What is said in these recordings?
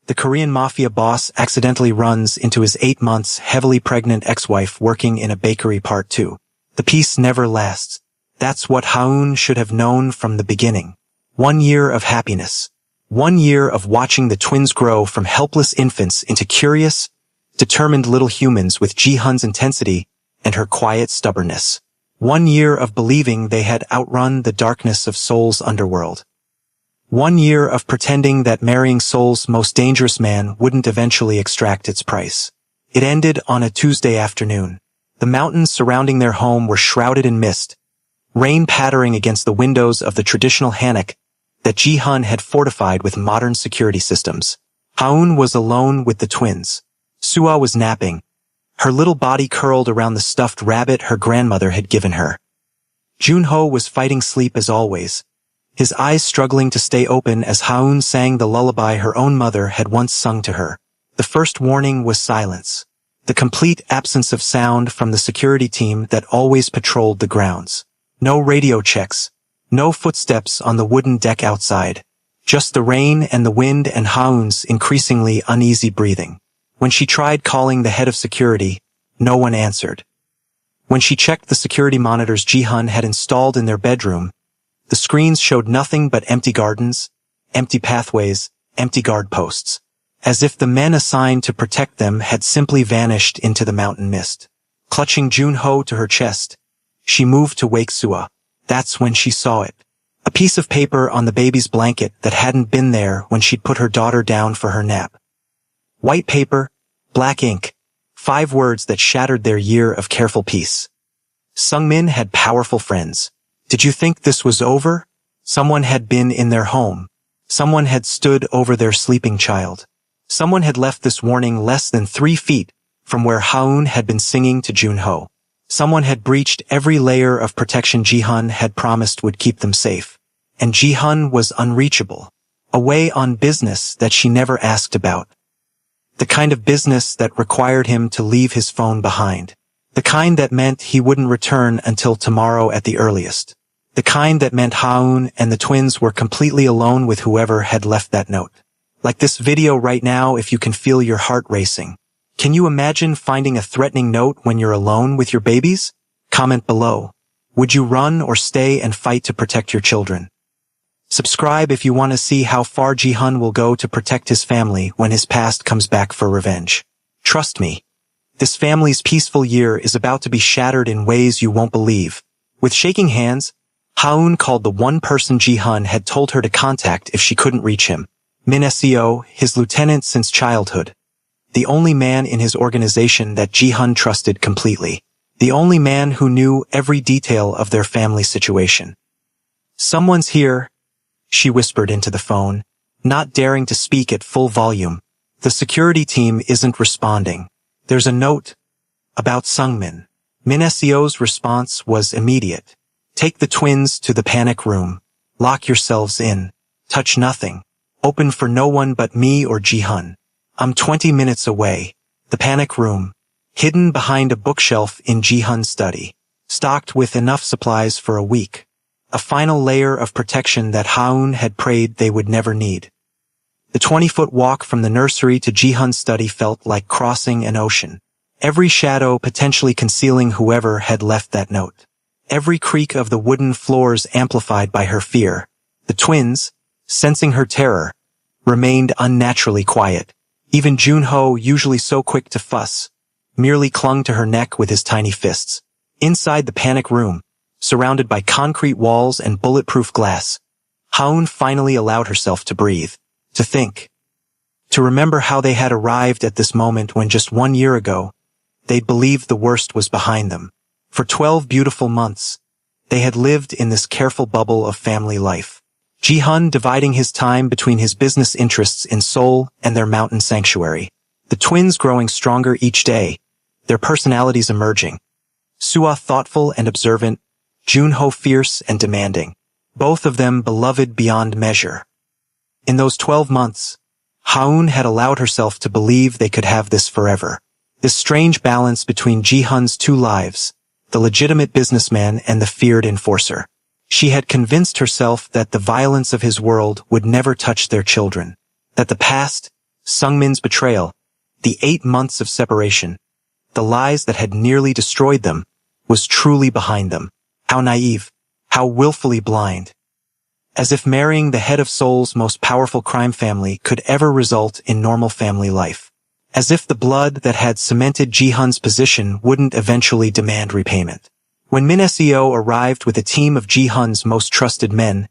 the Korean Mafia boss accidentally runs into his 8 months heavily pregnant ex-wife working in a bakery. Part 2. The peace never lasts. That's what Haun should have known from the beginning. 1 year of happiness. 1 year of watching the twins grow from helpless infants into curious, determined little humans with Ji-hun's intensity and her quiet stubbornness. 1 year of believing they had outrun the darkness of Seoul's underworld. 1 year of pretending that marrying Seoul's most dangerous man wouldn't eventually extract its price. It ended on a Tuesday afternoon. The mountains surrounding their home were shrouded in mist, rain pattering against the windows of the traditional hanok that Ji-hun had fortified with modern security systems. Haun was alone with the twins. Sua was napping, her little body curled around the stuffed rabbit her grandmother had given her. Junho was fighting sleep as always, his eyes struggling to stay open as Haun sang the lullaby her own mother had once sung to her. The first warning was silence, the complete absence of sound from the security team that always patrolled the grounds. No radio checks, no footsteps on the wooden deck outside, just the rain and the wind and Haun's increasingly uneasy breathing. When she tried calling the head of security, no one answered. When she checked the security monitors Ji-hun had installed in their bedroom, the screens showed nothing but empty gardens, empty pathways, empty guard posts, as if the men assigned to protect them had simply vanished into the mountain mist. Clutching Junho to her chest, she moved to wake Sua. That's when she saw it. A piece of paper on the baby's blanket that hadn't been there when she'd put her daughter down for her nap. White paper, black ink, 5 words that shattered their year of careful peace. Sungmin had powerful friends. Did you think this was over? Someone had been in their home. Someone had stood over their sleeping child. Someone had left this warning less than 3 feet from where Haun had been singing to Junho. Someone had breached every layer of protection Ji-hun had promised would keep them safe. And Ji-hun was unreachable, away on business that she never asked about. The kind of business that required him to leave his phone behind. The kind that meant he wouldn't return until tomorrow at the earliest. The kind that meant Haun and the twins were completely alone with whoever had left that note. Like this video right now if you can feel your heart racing. Can you imagine finding a threatening note when you're alone with your babies? Comment below. Would you run or stay and fight to protect your children? Subscribe if you want to see how far Ji-hun will go to protect his family when his past comes back for revenge. Trust me, this family's peaceful year is about to be shattered in ways you won't believe. With shaking hands, Haun called the one person Ji-hun had told her to contact if she couldn't reach him. Min Seo, his lieutenant since childhood. The only man in his organization that Ji-hun trusted completely. The only man who knew every detail of their family situation. Someone's here, she whispered into the phone, not daring to speak at full volume. The security team isn't responding. There's a note about Sungmin. Min Seo's response was immediate. Take the twins to the panic room. Lock yourselves in. Touch nothing. Open for no one but me or Ji-hun. I'm 20 minutes away. The panic room, hidden behind a bookshelf in Ji-hun's study, stocked with enough supplies for a week. A final layer of protection that Haun had prayed they would never need. The 20-foot walk from the nursery to Ji-hun's study felt like crossing an ocean. Every shadow potentially concealing whoever had left that note. Every creak of the wooden floors amplified by her fear. The twins, sensing her terror, remained unnaturally quiet. Even Junho, usually so quick to fuss, merely clung to her neck with his tiny fists. Inside the panic room, surrounded by concrete walls and bulletproof glass, Haun finally allowed herself to breathe, to think, to remember how they had arrived at this moment when just 1 year ago, they'd believed the worst was behind them. For 12 beautiful months, they had lived in this careful bubble of family life. Ji-hun dividing his time between his business interests in Seoul and their mountain sanctuary. The twins growing stronger each day, their personalities emerging. Sua thoughtful and observant, Junho fierce and demanding. Both of them beloved beyond measure. In those 12 months, Haun had allowed herself to believe they could have this forever. This strange balance between Ji-hun's 2 lives, the legitimate businessman and the feared enforcer. She had convinced herself that the violence of his world would never touch their children, that the past, Sungmin's betrayal, the 8 months of separation, the lies that had nearly destroyed them, was truly behind them. How naive, how willfully blind. As if marrying the head of Seoul's most powerful crime family could ever result in normal family life. As if the blood that had cemented Ji-hun's position wouldn't eventually demand repayment. When Min Seo arrived with a team of Ji-hun's most trusted men,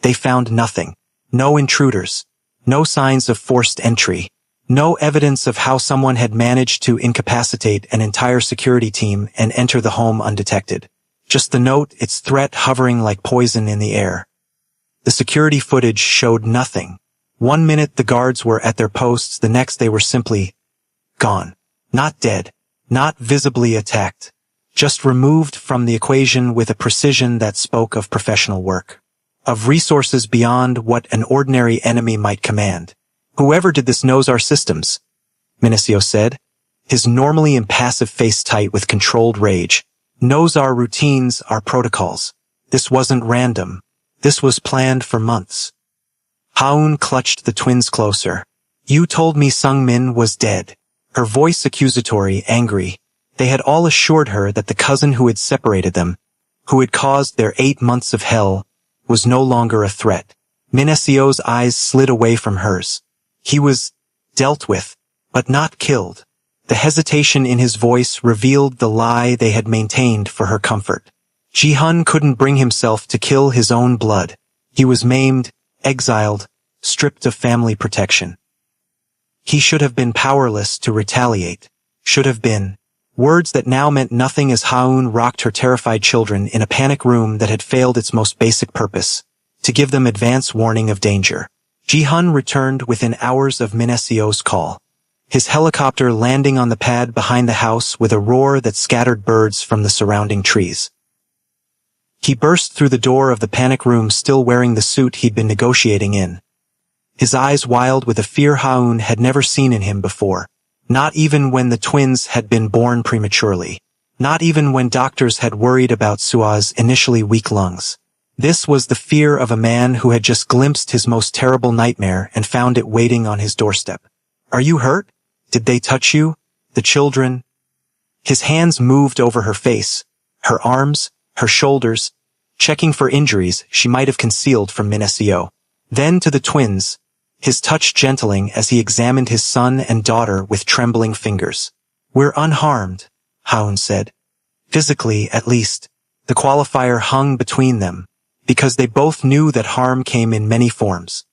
they found nothing. No intruders. No signs of forced entry. No evidence of how someone had managed to incapacitate an entire security team and enter the home undetected. Just the note, its threat hovering like poison in the air. The security footage showed nothing. 1 minute the guards were at their posts, the next they were simply gone. Not dead. Not visibly attacked. Just removed from the equation with a precision that spoke of professional work. Of resources beyond what an ordinary enemy might command. Whoever did this knows our systems, Min Seo said, his normally impassive face tight with controlled rage. Knows our routines, our protocols. This wasn't random. This was planned for months. Ha-eun clutched the twins closer. You told me Sungmin was dead. Her voice accusatory, angry. They had all assured her that the cousin who had separated them, who had caused their 8 months of hell, was no longer a threat. Min Seo's eyes slid away from hers. He was dealt with, but not killed. The hesitation in his voice revealed the lie they had maintained for her comfort. Ji-hun couldn't bring himself to kill his own blood. He was maimed, exiled, stripped of family protection. He should have been powerless to retaliate. Should have been. Words that now meant nothing as Ha-eun rocked her terrified children in a panic room that had failed its most basic purpose, to give them advance warning of danger. Ji-hun returned within hours of Min Seo's call. His helicopter landing on the pad behind the house with a roar that scattered birds from the surrounding trees. He burst through the door of the panic room still wearing the suit he'd been negotiating in. His eyes wild with a fear Ha-eun had never seen in him before. Not even when the twins had been born prematurely. Not even when doctors had worried about Sua's initially weak lungs. This was the fear of a man who had just glimpsed his most terrible nightmare and found it waiting on his doorstep. Are you hurt? Did they touch you? The children? His hands moved over her face, her arms, her shoulders, checking for injuries she might have concealed from Min Seo. Then to the twins, his touch gentling as he examined his son and daughter with trembling fingers. We're unharmed, Ha-eun said. Physically, at least. The qualifier hung between them, because they both knew that harm came in many forms.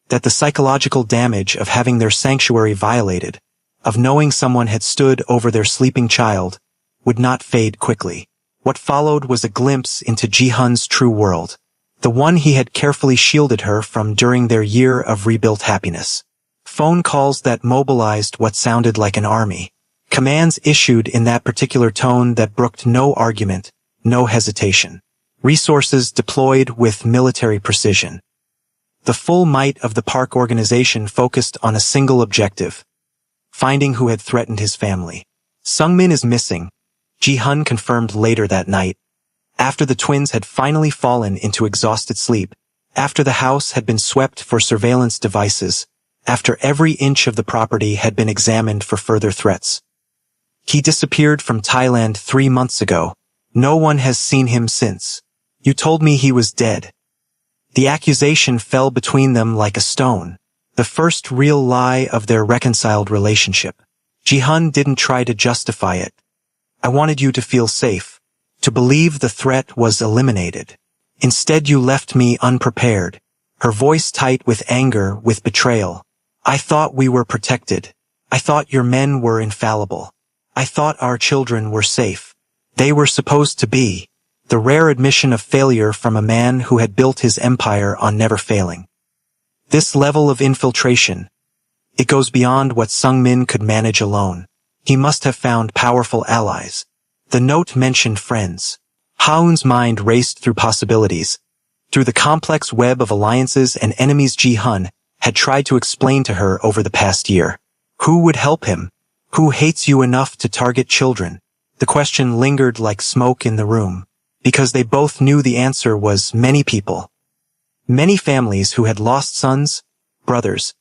That the psychological damage of having their sanctuary violated, of knowing someone had stood over their sleeping child, would not fade quickly. What followed was a glimpse into Ji-hun's true world. The one he had carefully shielded her from during their year of rebuilt happiness. Phone calls that mobilized what sounded like an army. Commands issued in that particular tone that brooked no argument, no hesitation. Resources deployed with military precision. The full might of the park organization focused on a single objective. Finding who had threatened his family. Sungmin is missing, Ji-hun confirmed later that night. After the twins had finally fallen into exhausted sleep, after the house had been swept for surveillance devices, after every inch of the property had been examined for further threats. He disappeared from Thailand 3 months ago. No one has seen him since. You told me he was dead. The accusation fell between them like a stone, the first real lie of their reconciled relationship. Ji-hun didn't try to justify it. I wanted you to feel safe, to believe the threat was eliminated. Instead you left me unprepared, her voice tight with anger, with betrayal. I thought we were protected. I thought your men were infallible. I thought our children were safe. They were supposed to be. The rare admission of failure from a man who had built his empire on never failing. This level of infiltration, it goes beyond what Sungmin could manage alone. He must have found powerful allies. The note mentioned friends. Ha-eun's mind raced through possibilities. Through the complex web of alliances and enemies Ji-hun had tried to explain to her over the past year. Who would help him? Who hates you enough to target children? The question lingered like smoke in the room, because they both knew the answer was many people. Many families who had lost sons, brothers,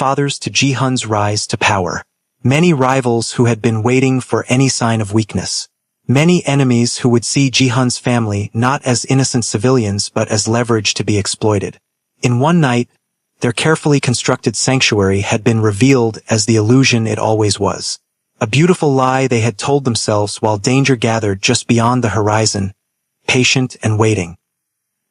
fathers to Ji-hun's rise to power. Many rivals who had been waiting for any sign of weakness. Many enemies who would see Ji-hun's family not as innocent civilians but as leverage to be exploited. In one night, their carefully constructed sanctuary had been revealed as the illusion it always was. A beautiful lie they had told themselves while danger gathered just beyond the horizon, patient and waiting.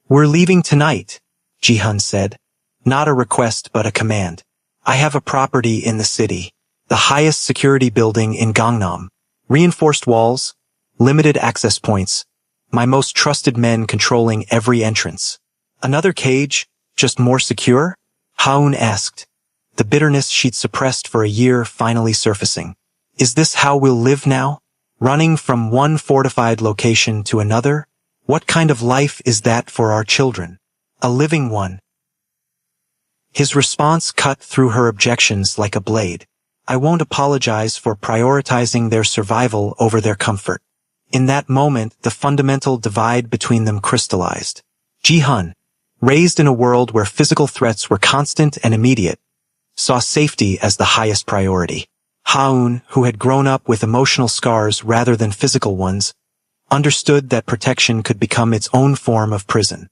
"We're leaving tonight," Ji-hun said. "Not a request but a command. I have a property in the city, the highest security building in Gangnam. Reinforced walls, limited access points, my most trusted men controlling every entrance." "Another cage, just more secure?" Ha-eun asked, the bitterness she'd suppressed for a year finally surfacing. "Is this how we'll live now? Running from one fortified location to another? What kind of life is that for our children? A living one." His response cut through her objections like a blade. "I won't apologize for prioritizing their survival over their comfort." In that moment, the fundamental divide between them crystallized. Ji-hun, raised in a world where physical threats were constant and immediate, saw safety as the highest priority. Ha-eun, who had grown up with emotional scars rather than physical ones, understood that protection could become its own form of prison.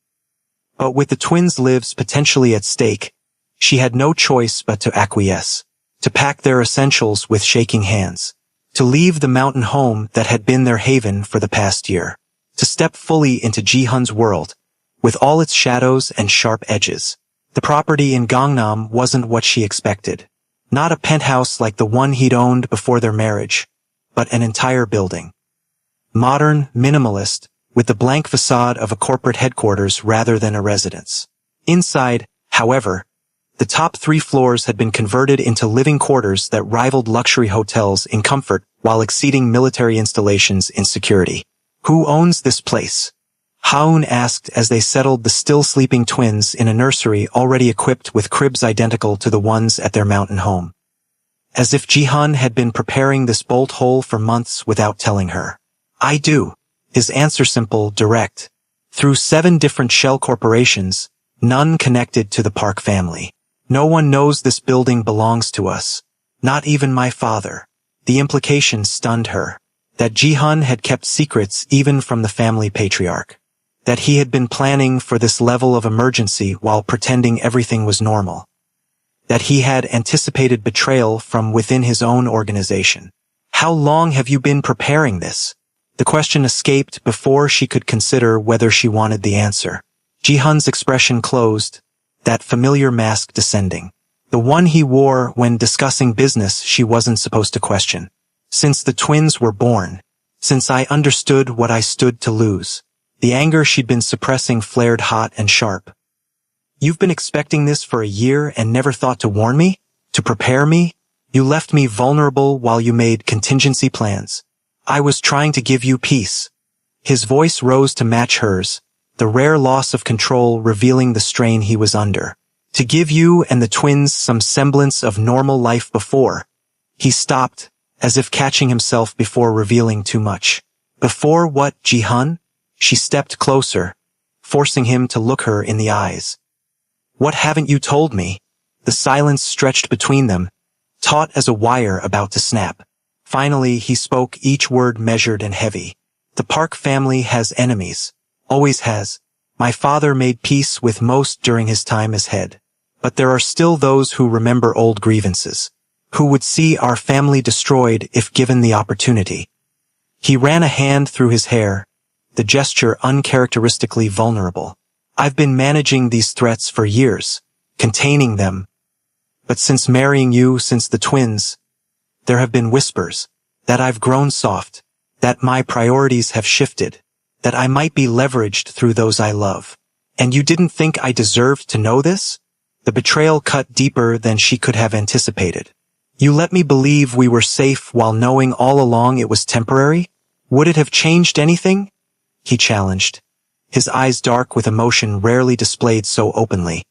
But with the twins' lives potentially at stake, she had no choice but to acquiesce, to pack their essentials with shaking hands, to leave the mountain home that had been their haven for the past year, to step fully into Ji-hun's world, with all its shadows and sharp edges. The property in Gangnam wasn't what she expected. Not a penthouse like the one he'd owned before their marriage, but an entire building. Modern, minimalist, with the blank facade of a corporate headquarters rather than a residence. Inside, however, the top 3 floors had been converted into living quarters that rivaled luxury hotels in comfort while exceeding military installations in security. "Who owns this place?" Ha-eun asked as they settled the still-sleeping twins in a nursery already equipped with cribs identical to the ones at their mountain home. As if Ji-hun had been preparing this bolt hole for months without telling her. "I do." His answer simple, direct. "Through 7 different shell corporations, none connected to the Park family. No one knows this building belongs to us. Not even my father." The implication stunned her. That Ji-hun had kept secrets even from the family patriarch. That he had been planning for this level of emergency while pretending everything was normal. That he had anticipated betrayal from within his own organization. "How long have you been preparing this?" The question escaped before she could consider whether she wanted the answer. Ji-hun's expression closed, that familiar mask descending. The one he wore when discussing business she wasn't supposed to question. "Since the twins were born. Since I understood what I stood to lose." The anger she'd been suppressing flared hot and sharp. "You've been expecting this for a year and never thought to warn me? To prepare me? You left me vulnerable while you made contingency plans. I was trying to give you peace." His voice rose to match hers, the rare loss of control revealing the strain he was under. "To give you and the twins some semblance of normal life before." He stopped, as if catching himself before revealing too much. "Before what, Ji-hun?" She stepped closer, forcing him to look her in the eyes. "What haven't you told me?" The silence stretched between them, taut as a wire about to snap. Finally, he spoke, each word measured and heavy. "The Park family has enemies. Always has. My father made peace with most during his time as head. But there are still those who remember old grievances. Who would see our family destroyed if given the opportunity." He ran a hand through his hair, the gesture uncharacteristically vulnerable. "I've been managing these threats for years, containing them. But since marrying you, since the twins, there have been whispers that I've grown soft, that my priorities have shifted, that I might be leveraged through those I love. And you didn't think I deserved to know this?" The betrayal cut deeper than she could have anticipated. "You let me believe we were safe while knowing all along it was temporary? Would it have changed anything?" He challenged, his eyes dark with emotion rarely displayed so openly.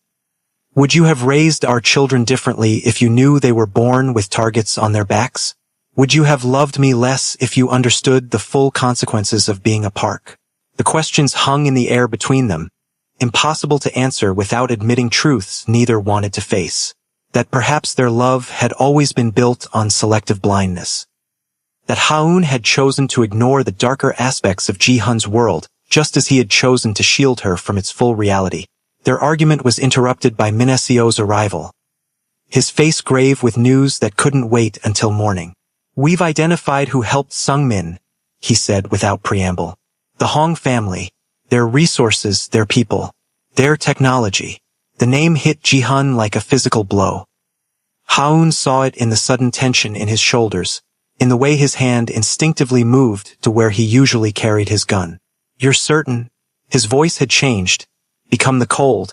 "Would you have raised our children differently if you knew they were born with targets on their backs? Would you have loved me less if you understood the full consequences of being a Park?" The questions hung in the air between them, impossible to answer without admitting truths neither wanted to face. That perhaps their love had always been built on selective blindness. That Haun had chosen to ignore the darker aspects of Ji-hun's world, just as he had chosen to shield her from its full reality. Their argument was interrupted by Minasio's arrival. His face grave with news that couldn't wait until morning. "We've identified who helped Sung-min," he said without preamble. "The Hong family, their resources, their people, their technology." The name hit Ji-hun like a physical blow. Haun saw it in the sudden tension in his shoulders, in the way his hand instinctively moved to where he usually carried his gun. "You're certain?" His voice had changed, become the cold,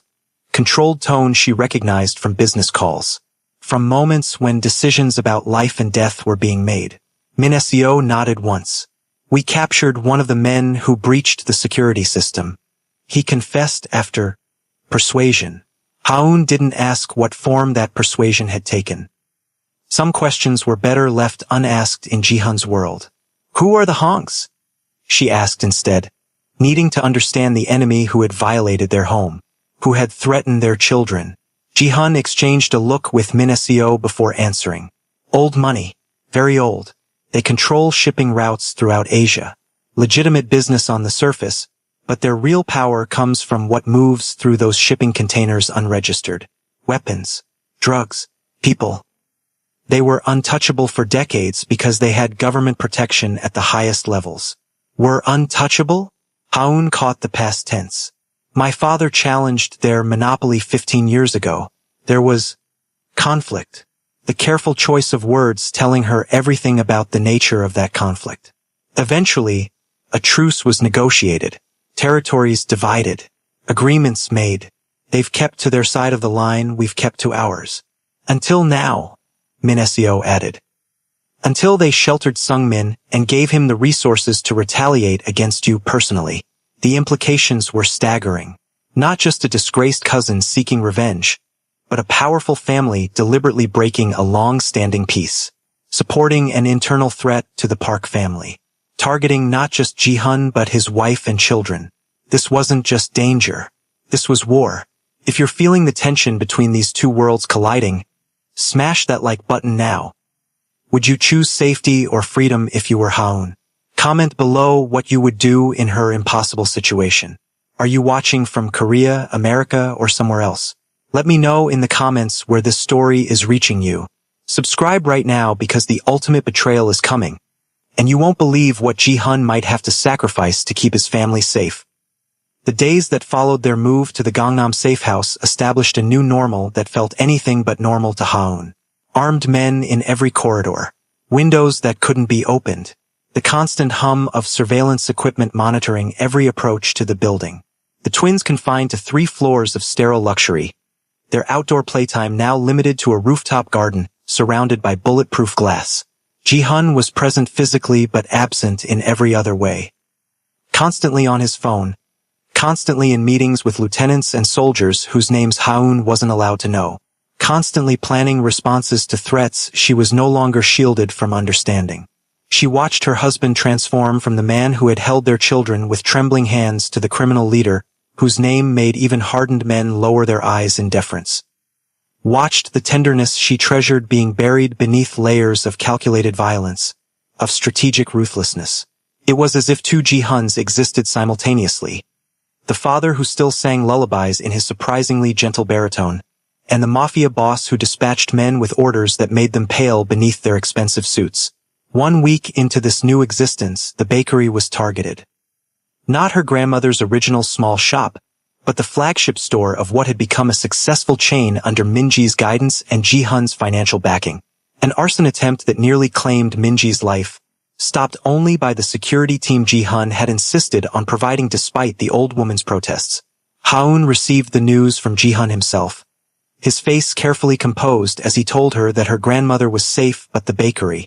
controlled tone she recognized from business calls, from moments when decisions about life and death were being made. Minacio nodded once. "We captured one of the men who breached the security system. He confessed after persuasion." Haun didn't ask what form that persuasion had taken. Some questions were better left unasked in Ji-hun's world. "Who are the Hongs?" she asked instead, needing to understand the enemy who had violated their home, who had threatened their children. Ji-hun exchanged a look with Minacio before answering. "Old money. Very old. They control shipping routes throughout Asia. Legitimate business on the surface, but their real power comes from what moves through those shipping containers unregistered. Weapons, drugs, people. They were untouchable for decades because they had government protection at the highest levels." "Were untouchable?" Haun caught the past tense. "My father challenged their monopoly 15 years ago. There was conflict." The careful choice of words telling her everything about the nature of that conflict. Eventually, a truce was negotiated, territories divided, agreements made. They've kept to their side of the line, we've kept to ours. Until now, Minacio added. Until they sheltered Sung-min and gave him the resources to retaliate against you personally. The implications were staggering. Not just a disgraced cousin seeking revenge, but a powerful family deliberately breaking a long-standing peace, supporting an internal threat to the Park family, targeting not just Ji-hun but his wife and children. This wasn't just danger. This was war. If you're feeling the tension between these two worlds colliding, smash that like button now. Would you choose safety or freedom if you were Haun? Comment below what you would do in her impossible situation. Are you watching from Korea, America, or somewhere else? Let me know in the comments where this story is reaching you. Subscribe right now because the ultimate betrayal is coming, and you won't believe what Ji-hun might have to sacrifice to keep his family safe. The days that followed their move to the Gangnam safe house established a new normal that felt anything but normal to Haun. Armed men in every corridor, windows that couldn't be opened, the constant hum of surveillance equipment monitoring every approach to the building. The twins confined to 3 floors of sterile luxury, their outdoor playtime now limited to a rooftop garden surrounded by bulletproof glass. Ji-hun was present physically but absent in every other way. Constantly on his phone, constantly in meetings with lieutenants and soldiers whose names Haun wasn't allowed to know, constantly planning responses to threats she was no longer shielded from understanding. She watched her husband transform from the man who had held their children with trembling hands to the criminal leader whose name made even hardened men lower their eyes in deference. Watched the tenderness she treasured being buried beneath layers of calculated violence, of strategic ruthlessness. It was as if 2 Ji-huns existed simultaneously. The father who still sang lullabies in his surprisingly gentle baritone, and the Mafia boss who dispatched men with orders that made them pale beneath their expensive suits. 1 week into this new existence, the bakery was targeted. Not her grandmother's original small shop, but the flagship store of what had become a successful chain under Minji's guidance and Ji-hun's financial backing. An arson attempt that nearly claimed Minji's life, stopped only by the security team Ji-hun had insisted on providing despite the old woman's protests. Haun received the news from Ji-hun himself, his face carefully composed as he told her that her grandmother was safe but the bakery,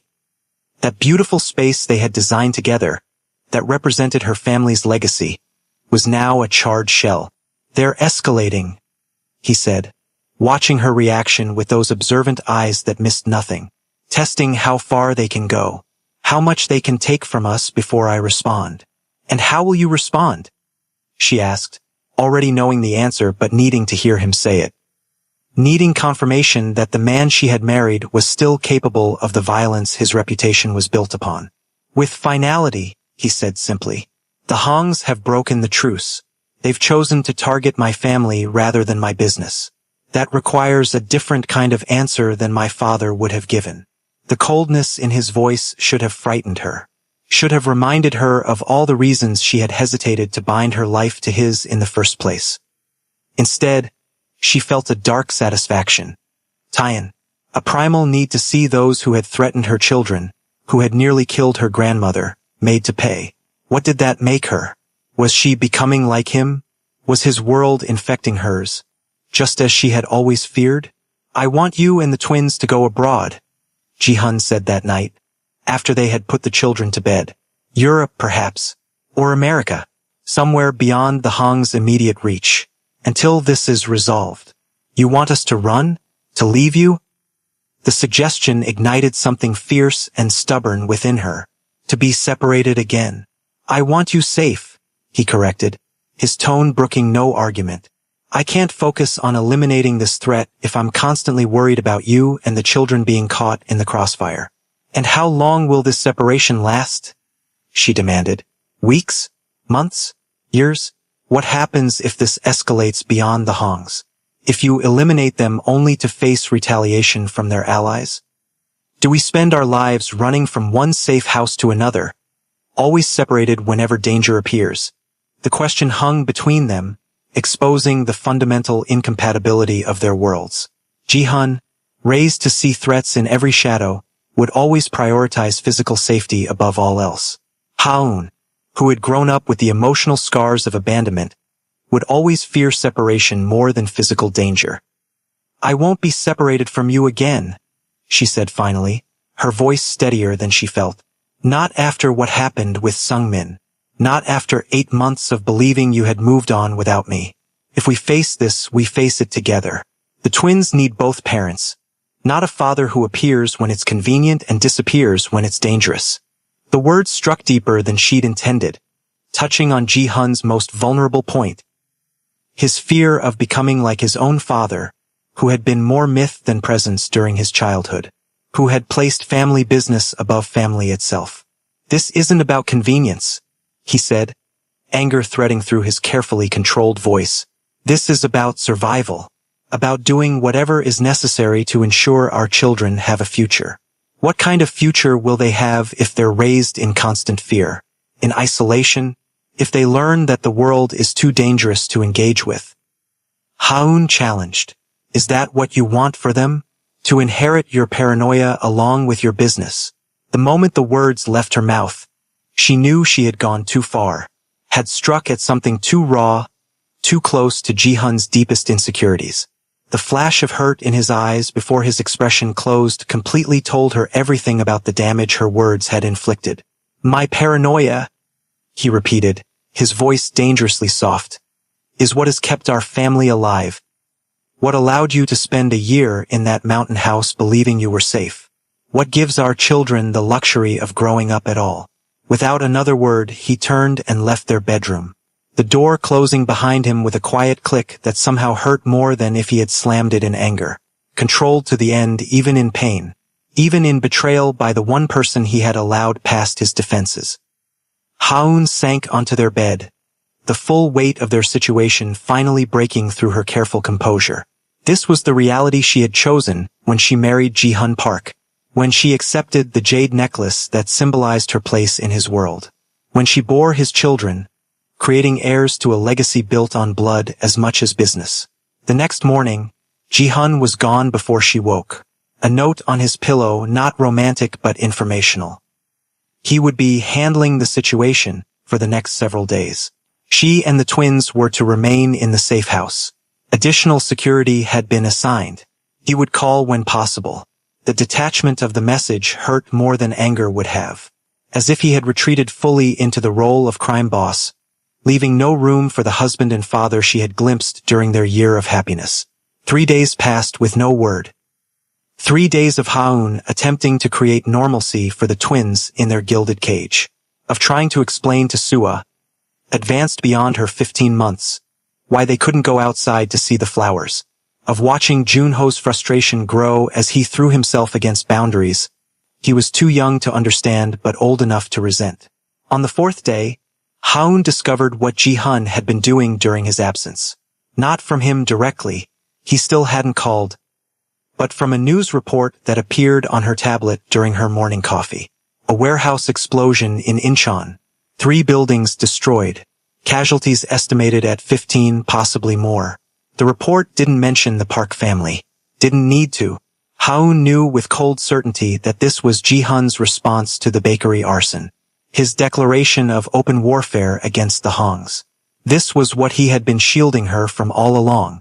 that beautiful space they had designed together, that represented her family's legacy, was now a charred shell. "They're escalating," he said, watching her reaction with those observant eyes that missed nothing, "testing how far they can go, how much they can take from us before I respond." "And how will you respond?" she asked, already knowing the answer but needing to hear him say it. needing confirmation that the man she had married was still capable of the violence his reputation was built upon. With finality, he said simply, "The Hongs have broken the truce. They've chosen to target my family rather than my business. That requires a different kind of answer than my father would have given." The coldness in his voice should have frightened her, should have reminded her of all the reasons she had hesitated to bind her life to his in the first place. Instead, she felt a dark satisfaction. Tyan, a primal need to see those who had threatened her children, who had nearly killed her grandmother, made to pay. What did that make her? Was she becoming like him? Was his world infecting hers, just as she had always feared? "I want you and the twins to go abroad," Ji-hun said that night, after they had put the children to bed. "Europe, perhaps, or America, somewhere beyond the Hong's immediate reach, until this is resolved. You want us to run? To leave you?" The suggestion ignited something fierce and stubborn within her. To be separated again. "I want you safe," he corrected, his tone brooking no argument. "I can't focus on eliminating this threat if I'm constantly worried about you and the children being caught in the crossfire." "And how long will this separation last?" she demanded. "Weeks? Months? Years? What happens if this escalates beyond the Hongs? If you eliminate them only to face retaliation from their allies? Do we spend our lives running from one safe house to another, always separated whenever danger appears?" The question hung between them, exposing the fundamental incompatibility of their worlds. Ji-hun, raised to see threats in every shadow, would always prioritize physical safety above all else. Ha-eun, who had grown up with the emotional scars of abandonment, would always fear separation more than physical danger. "I won't be separated from you again," she said finally, her voice steadier than she felt. "Not after what happened with Sungmin. Not after 8 months of believing you had moved on without me. If we face this, we face it together. The twins need both parents, not a father who appears when it's convenient and disappears when it's dangerous." The words struck deeper than she'd intended, touching on Ji-hun's most vulnerable point. His fear of becoming like his own father, who had been more myth than presence during his childhood, who had placed family business above family itself. "This isn't about convenience," he said, anger threading through his carefully controlled voice. "This is about survival, about doing whatever is necessary to ensure our children have a future." What kind of future will they have if they're raised in constant fear, in isolation, if they learn that the world is too dangerous to engage with? Ha-eun challenged. "Is that what you want for them? To inherit your paranoia along with your business?" The moment the words left her mouth, she knew she had gone too far, had struck at something too raw, too close to Ji-hun's deepest insecurities. The flash of hurt in his eyes before his expression closed completely told her everything about the damage her words had inflicted. "My paranoia," he repeated, his voice dangerously soft, "is what has kept our family alive. What allowed you to spend a year in that mountain house believing you were safe. What gives our children the luxury of growing up at all." Without another word, he turned and left their bedroom, the door closing behind him with a quiet click that somehow hurt more than if he had slammed it in anger. Controlled to the end, even in pain, even in betrayal by the one person he had allowed past his defenses. Ha-eun sank onto their bed, the full weight of their situation finally breaking through her careful composure. This was the reality she had chosen when she married Ji-hun Park, when she accepted the jade necklace that symbolized her place in his world, when she bore his children, creating heirs to a legacy built on blood as much as business. The next morning, Ji-hun was gone before she woke, a note on his pillow not romantic but informational. He would be handling the situation for the next several days. She and the twins were to remain in the safe house. Additional security had been assigned. He would call when possible. The detachment of the message hurt more than anger would have, as if he had retreated fully into the role of crime boss, leaving no room for the husband and father she had glimpsed during their year of happiness. 3 days passed with no word. 3 days of Ha-eun attempting to create normalcy for the twins in their gilded cage, of trying to explain to Sua, advanced beyond her 15 months, why they couldn't go outside to see the flowers, of watching Junho's frustration grow as he threw himself against boundaries he was too young to understand but old enough to resent. On the fourth day, Haun discovered what Ji-hun had been doing during his absence. Not from him directly, he still hadn't called, but from a news report that appeared on her tablet during her morning coffee. A warehouse explosion in Incheon. 3 buildings destroyed. Casualties estimated at 15, possibly more. The report didn't mention the Park family. Didn't need to. Haun knew with cold certainty that this was Ji-hun's response to the bakery arson. His declaration of open warfare against the Hongs. This was what he had been shielding her from all along.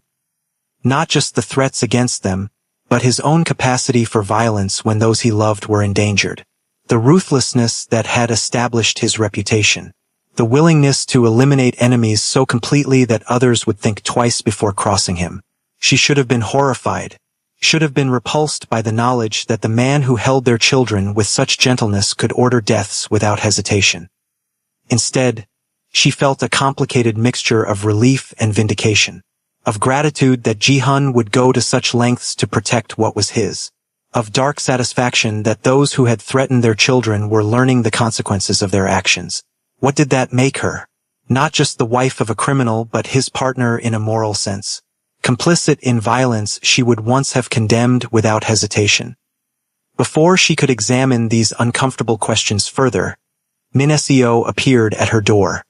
Not just the threats against them, but his own capacity for violence when those he loved were endangered. The ruthlessness that had established his reputation. The willingness to eliminate enemies so completely that others would think twice before crossing him. She should have been horrified. Should have been repulsed by the knowledge that the man who held their children with such gentleness could order deaths without hesitation. Instead, she felt a complicated mixture of relief and vindication. Of gratitude that Ji-hun would go to such lengths to protect what was his. Of dark satisfaction that those who had threatened their children were learning the consequences of their actions. What did that make her? Not just the wife of a criminal but his partner in a moral sense. Complicit in violence she would once have condemned without hesitation. Before she could examine these uncomfortable questions further, Min Seo appeared at her door.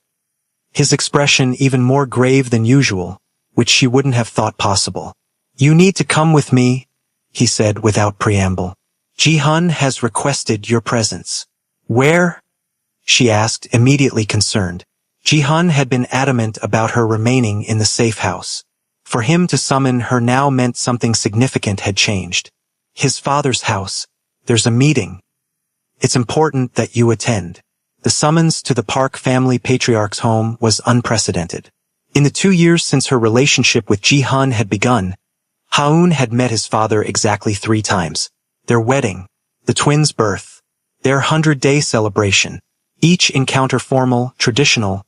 His expression even more grave than usual, which she wouldn't have thought possible. "You need to come with me," he said without preamble. "Ji-hun has requested your presence." "Where?" she asked, immediately concerned. Ji-hun had been adamant about her remaining in the safe house. For him to summon her now meant something significant had changed. "His father's house. There's a meeting. It's important that you attend." The summons to the Park family patriarch's home was unprecedented. In the 2 years since her relationship with Ji-hun had begun, Haun had met his father exactly 3 times. Their wedding, the twins' birth, their 100-day celebration. Each encounter formal, traditional,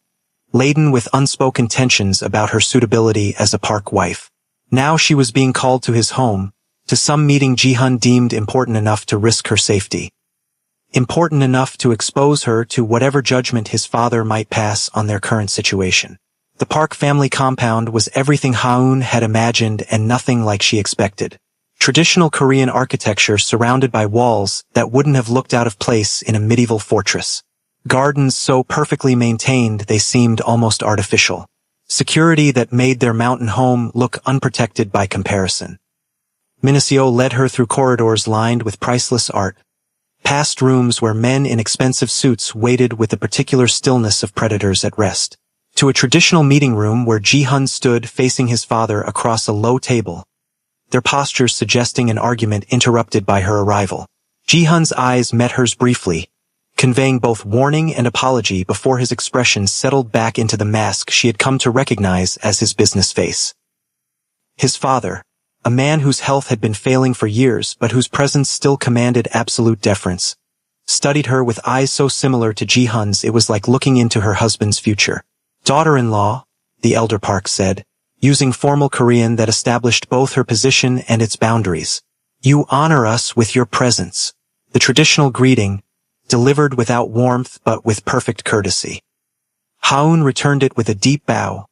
laden with unspoken tensions about her suitability as a Park wife. Now she was being called to his home, to some meeting Ji-hun deemed important enough to risk her safety. Important enough to expose her to whatever judgment his father might pass on their current situation. The Park family compound was everything Haun had imagined and nothing like she expected. Traditional Korean architecture surrounded by walls that wouldn't have looked out of place in a medieval fortress. Gardens so perfectly maintained they seemed almost artificial. Security that made their mountain home look unprotected by comparison. Min Seo led her through corridors lined with priceless art, past rooms where men in expensive suits waited with the particular stillness of predators at rest, to a traditional meeting room where Ji-hun stood facing his father across a low table, their postures suggesting an argument interrupted by her arrival. Ji-hun's eyes met hers briefly, conveying both warning and apology before his expression settled back into the mask she had come to recognize as his business face. His father, a man whose health had been failing for years but whose presence still commanded absolute deference, studied her with eyes so similar to Ji-hun's it was like looking into her husband's future. "Daughter-in-law," the elder Park said, using formal Korean that established both her position and its boundaries. "You honor us with your presence." The traditional greeting, delivered without warmth but with perfect courtesy. Haun returned it with a deep bow,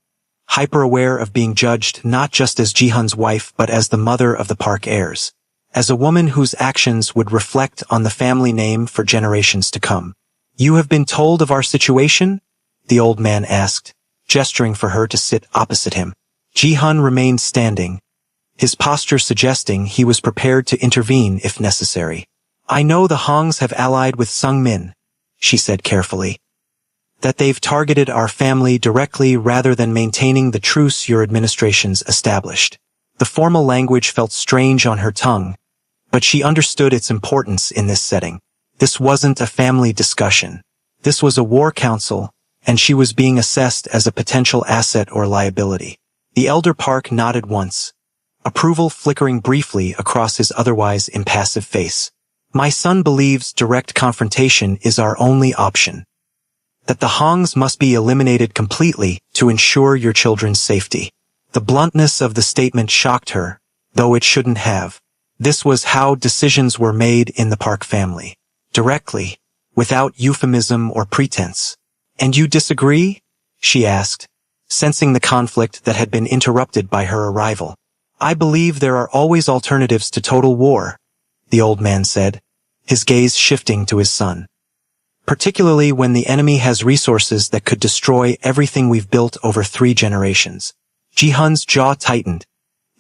hyper-aware of being judged not just as Ji-hun's wife but as the mother of the Park heirs, as a woman whose actions would reflect on the family name for generations to come. "You have been told of our situation?" the old man asked, gesturing for her to sit opposite him. Ji-hun remained standing, his posture suggesting he was prepared to intervene if necessary. "I know the Hongs have allied with Sung-min," she said carefully. "That they've targeted our family directly rather than maintaining the truce your administration's established." The formal language felt strange on her tongue, but she understood its importance in this setting. This wasn't a family discussion. This was a war council, and she was being assessed as a potential asset or liability. The elder Park nodded once, approval flickering briefly across his otherwise impassive face. "My son believes direct confrontation is our only option. That the Hongs must be eliminated completely to ensure your children's safety." The bluntness of the statement shocked her, though it shouldn't have. This was how decisions were made in the Park family. Directly, without euphemism or pretense. And you disagree? She asked, sensing the conflict that had been interrupted by her arrival. I believe there are always alternatives to total war, the old man said, his gaze shifting to his son. Particularly when the enemy has resources that could destroy everything we've built over 3 generations. Ji-hun's jaw tightened,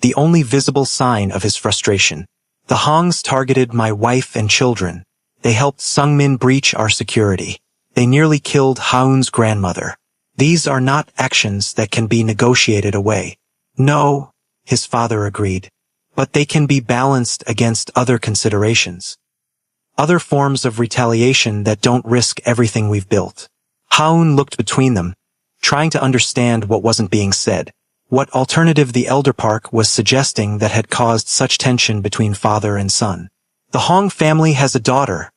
the only visible sign of his frustration. The Hongs targeted my wife and children. They helped Sungmin breach our security. They nearly killed Haun's grandmother. These are not actions that can be negotiated away. No, his father agreed. But they can be balanced against other considerations. Other forms of retaliation that don't risk everything we've built. Haun looked between them, trying to understand what wasn't being said. What alternative the Elder Park was suggesting that had caused such tension between father and son. The Hong family has a daughter,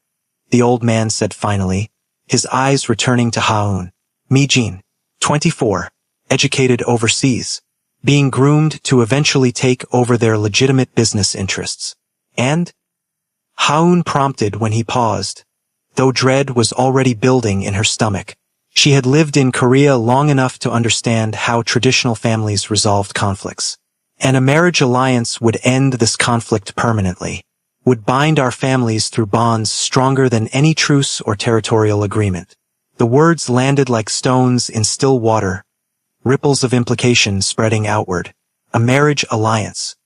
the old man said finally, his eyes returning to Haun. Mi-jin, 24, educated overseas, being groomed to eventually take over their legitimate business interests. And? Haun prompted when he paused, though dread was already building in her stomach. She had lived in Korea long enough to understand how traditional families resolved conflicts. And a marriage alliance would end this conflict permanently, would bind our families through bonds stronger than any truce or territorial agreement. The words landed like stones in still water, ripples of implication spreading outward. A marriage alliance.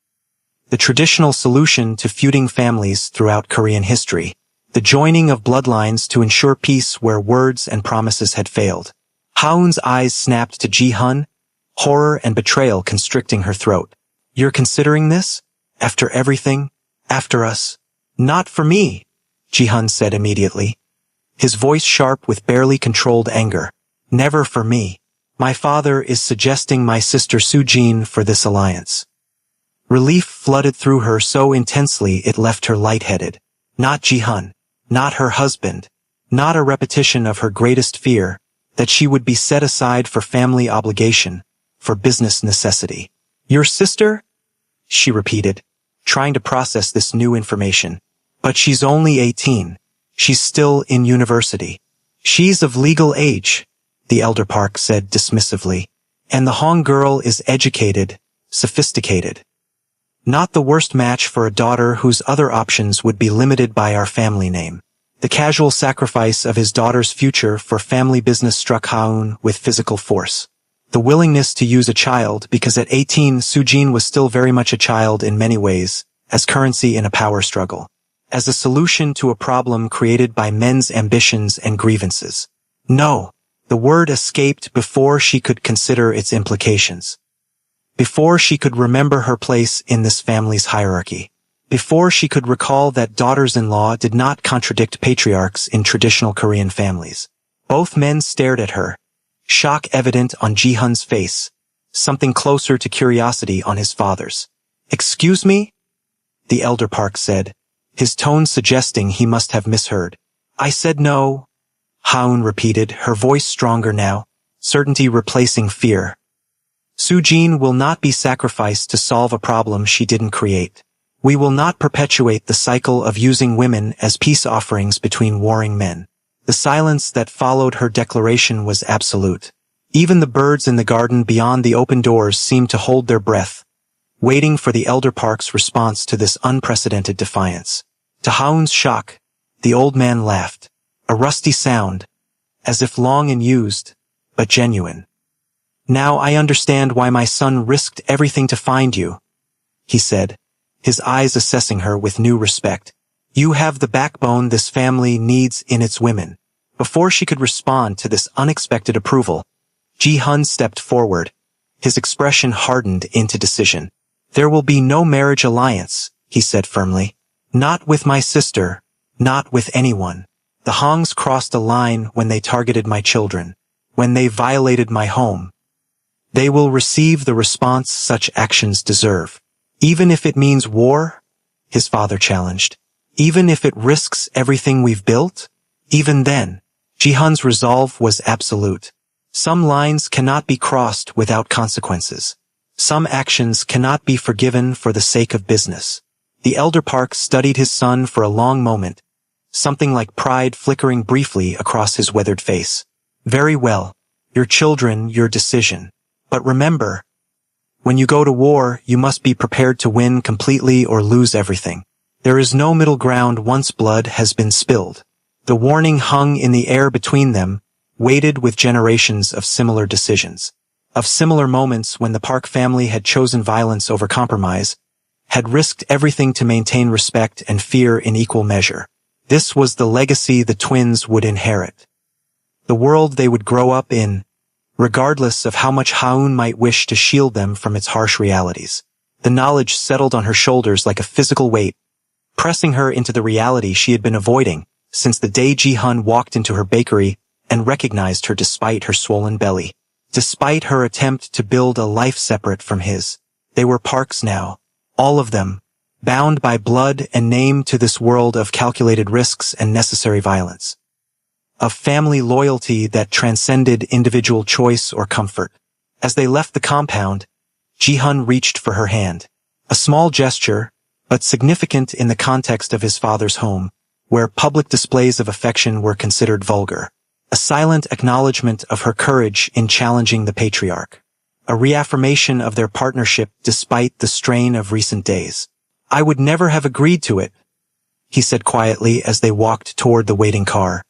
The traditional solution to feuding families throughout Korean history. The joining of bloodlines to ensure peace where words and promises had failed. Haun's eyes snapped to Ji-hun, horror and betrayal constricting her throat. You're considering this? After everything? After us? Not for me, Ji-hun said immediately, his voice sharp with barely controlled anger. Never for me. My father is suggesting my sister Soo-jin for this alliance. Relief flooded through her so intensely it left her lightheaded. Not Ji-hun. Not her husband. Not a repetition of her greatest fear, that she would be set aside for family obligation, for business necessity. Your sister? She repeated, trying to process this new information. But she's only 18. She's still in university. She's of legal age, the Elder Park said dismissively. And the Hong girl is educated, sophisticated. Not the worst match for a daughter whose other options would be limited by our family name. The casual sacrifice of his daughter's future for family business struck Haun with physical force. The willingness to use a child because at 18 Soo-jin was still very much a child in many ways, as currency in a power struggle. As a solution to a problem created by men's ambitions and grievances. No, the word escaped before she could consider its implications. Before she could remember her place in this family's hierarchy. Before she could recall that daughters-in-law did not contradict patriarchs in traditional Korean families. Both men stared at her, shock evident on Ji-hun's face, something closer to curiosity on his father's. Excuse me? The Elder Park said, his tone suggesting he must have misheard. I said no, Haun repeated, her voice stronger now, certainty replacing fear. Soo-jin will not be sacrificed to solve a problem she didn't create. We will not perpetuate the cycle of using women as peace offerings between warring men. The silence that followed her declaration was absolute. Even the birds in the garden beyond the open doors seemed to hold their breath, waiting for the Elder Park's response to this unprecedented defiance. To Haun's shock, the old man laughed, a rusty sound, as if long and used, but genuine. Now I understand why my son risked everything to find you, he said, his eyes assessing her with new respect. You have the backbone this family needs in its women. Before she could respond to this unexpected approval, Ji-hun stepped forward, his expression hardened into decision. There will be no marriage alliance, he said firmly. Not with my sister, not with anyone. The Hongs crossed a line when they targeted my children, when they violated my home. They will receive the response such actions deserve. Even if it means war, his father challenged. Even if it risks everything we've built? Even then, Ji-hun's resolve was absolute. Some lines cannot be crossed without consequences. Some actions cannot be forgiven for the sake of business. The elder Park studied his son for a long moment, something like pride flickering briefly across his weathered face. Very well. Your children, your decision. But remember, when you go to war, you must be prepared to win completely or lose everything. There is no middle ground once blood has been spilled. The warning hung in the air between them, weighted with generations of similar decisions. Of similar moments when the Park family had chosen violence over compromise, had risked everything to maintain respect and fear in equal measure. This was the legacy the twins would inherit. The world they would grow up in, regardless of how much Haun might wish to shield them from its harsh realities. The knowledge settled on her shoulders like a physical weight, pressing her into the reality she had been avoiding since the day Ji-hun walked into her bakery and recognized her despite her swollen belly. Despite her attempt to build a life separate from his, they were Parks now, all of them, bound by blood and name to this world of calculated risks and necessary violence. Of family loyalty that transcended individual choice or comfort. As they left the compound, Ji-hun reached for her hand. A small gesture, but significant in the context of his father's home, where public displays of affection were considered vulgar. A silent acknowledgement of her courage in challenging the patriarch. A reaffirmation of their partnership despite the strain of recent days. I would never have agreed to it, he said quietly as they walked toward the waiting car.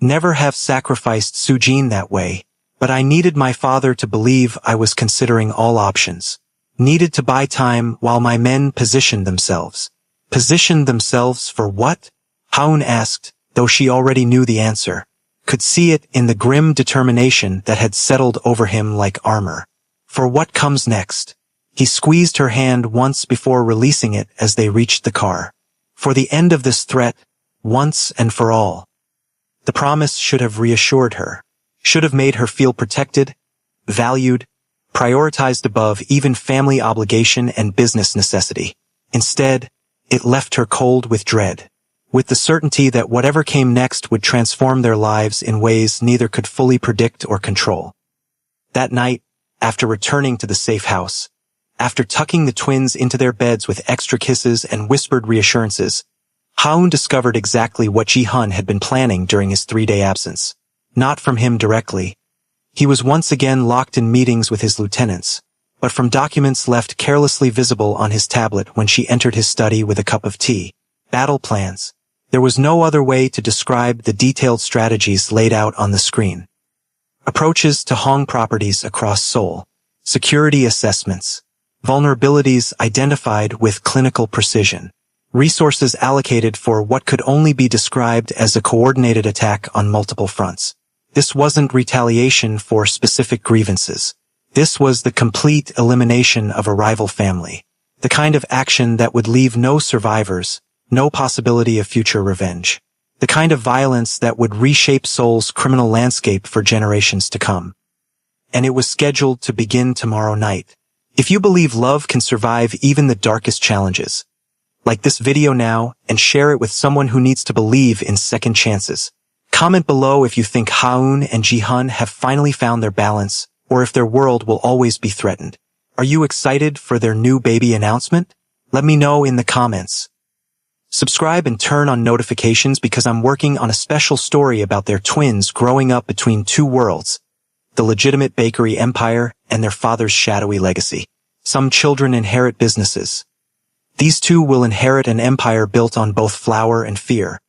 Never have sacrificed Sujin that way, but I needed my father to believe I was considering all options. Needed to buy time while my men positioned themselves. Positioned themselves for what? Haun asked, though she already knew the answer. Could see it in the grim determination that had settled over him like armor. For what comes next? He squeezed her hand once before releasing it as they reached the car. For the end of this threat, once and for all. The promise should have reassured her. Should have made her feel protected, valued, prioritized above even family obligation and business necessity. Instead, it left her cold with dread. With the certainty that whatever came next would transform their lives in ways neither could fully predict or control. That night, after returning to the safe house, after tucking the twins into their beds with extra kisses and whispered reassurances, Haun discovered exactly what Ji-hun had been planning during his 3-day absence. Not from him directly. He was once again locked in meetings with his lieutenants, but from documents left carelessly visible on his tablet when she entered his study with a cup of tea. Battle plans. There was no other way to describe the detailed strategies laid out on the screen. Approaches to Hong properties across Seoul. Security assessments. Vulnerabilities identified with clinical precision. Resources allocated for what could only be described as a coordinated attack on multiple fronts. This wasn't retaliation for specific grievances. This was the complete elimination of a rival family. The kind of action that would leave no survivors, no possibility of future revenge. The kind of violence that would reshape Seoul's criminal landscape for generations to come. And it was scheduled to begin tomorrow night. If you believe love can survive even the darkest challenges, like this video now and share it with someone who needs to believe in second chances. Comment below if you think Haun and Ji-hun have finally found their balance, or if their world will always be threatened. Are you excited for their new baby announcement? Let me know in the comments. Subscribe and turn on notifications because I'm working on a special story about their twins growing up between two worlds, the legitimate bakery empire and their father's shadowy legacy. Some children inherit businesses. These two will inherit an empire built on both flour and fear.